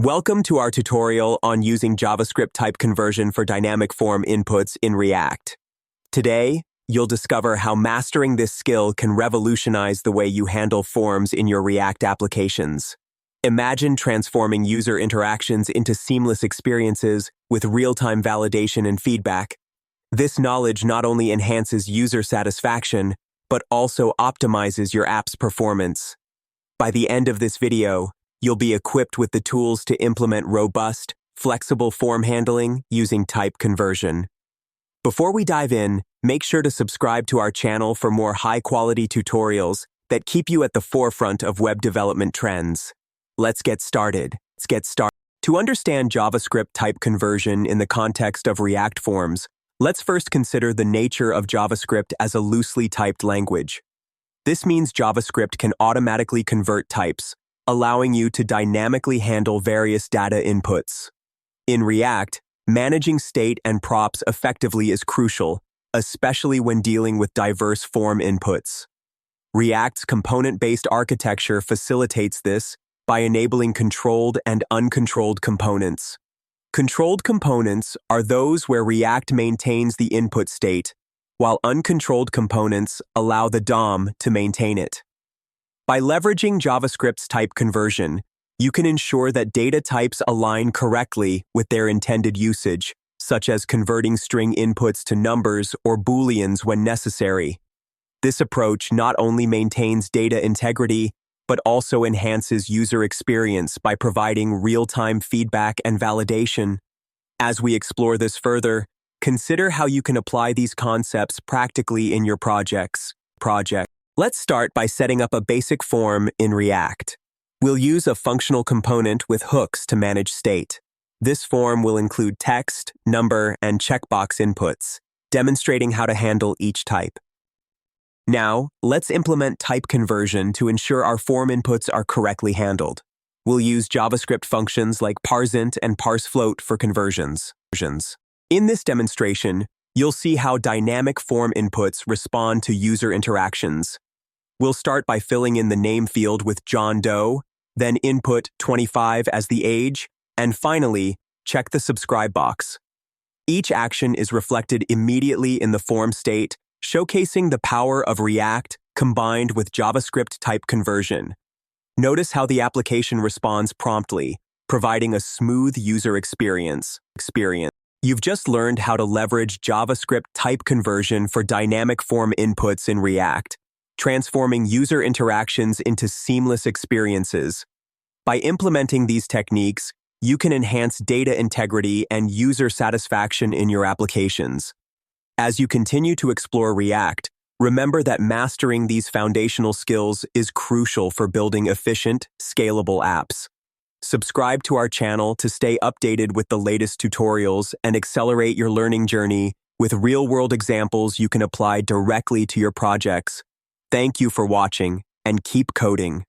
Welcome to our tutorial on using JavaScript type conversion for dynamic form inputs in React. Today, you'll discover how mastering this skill can revolutionize the way you handle forms in your React applications. Imagine transforming user interactions into seamless experiences with real-time validation and feedback. This knowledge not only enhances user satisfaction, but also optimizes your app's performance. By the end of this video, you'll be equipped with the tools to implement robust, flexible form handling using type conversion. Before we dive in, make sure to subscribe to our channel for more high-quality tutorials that keep you at the forefront of web development trends. Let's get started. To understand JavaScript type conversion in the context of React forms, let's first consider the nature of JavaScript as a loosely typed language. This means JavaScript can automatically convert types, allowing you to dynamically handle various data inputs. In React, managing state and props effectively is crucial, especially when dealing with diverse form inputs. React's component-based architecture facilitates this by enabling controlled and uncontrolled components. Controlled components are those where React maintains the input state, while uncontrolled components allow the DOM to maintain it. By leveraging JavaScript's type conversion, you can ensure that data types align correctly with their intended usage, such as converting string inputs to numbers or booleans when necessary. This approach not only maintains data integrity, but also enhances user experience by providing real-time feedback and validation. As we explore this further, consider how you can apply these concepts practically in your projects. Let's start by setting up a basic form in React. We'll use a functional component with hooks to manage state. This form will include text, number, and checkbox inputs, demonstrating how to handle each type. Now, let's implement type conversion to ensure our form inputs are correctly handled. We'll use JavaScript functions like parseInt and parseFloat for conversions. In this demonstration, you'll see how dynamic form inputs respond to user interactions. We'll start by filling in the name field with John Doe, then input 25 as the age, and finally, check the subscribe box. Each action is reflected immediately in the form state, showcasing the power of React combined with JavaScript type conversion. Notice how the application responds promptly, providing a smooth user experience. You've just learned how to leverage JavaScript type conversion for dynamic form inputs in React, transforming user interactions into seamless experiences. By implementing these techniques, you can enhance data integrity and user satisfaction in your applications. As you continue to explore React, remember that mastering these foundational skills is crucial for building efficient, scalable apps. Subscribe to our channel to stay updated with the latest tutorials and accelerate your learning journey with real-world examples you can apply directly to your projects. Thank you for watching, and keep coding.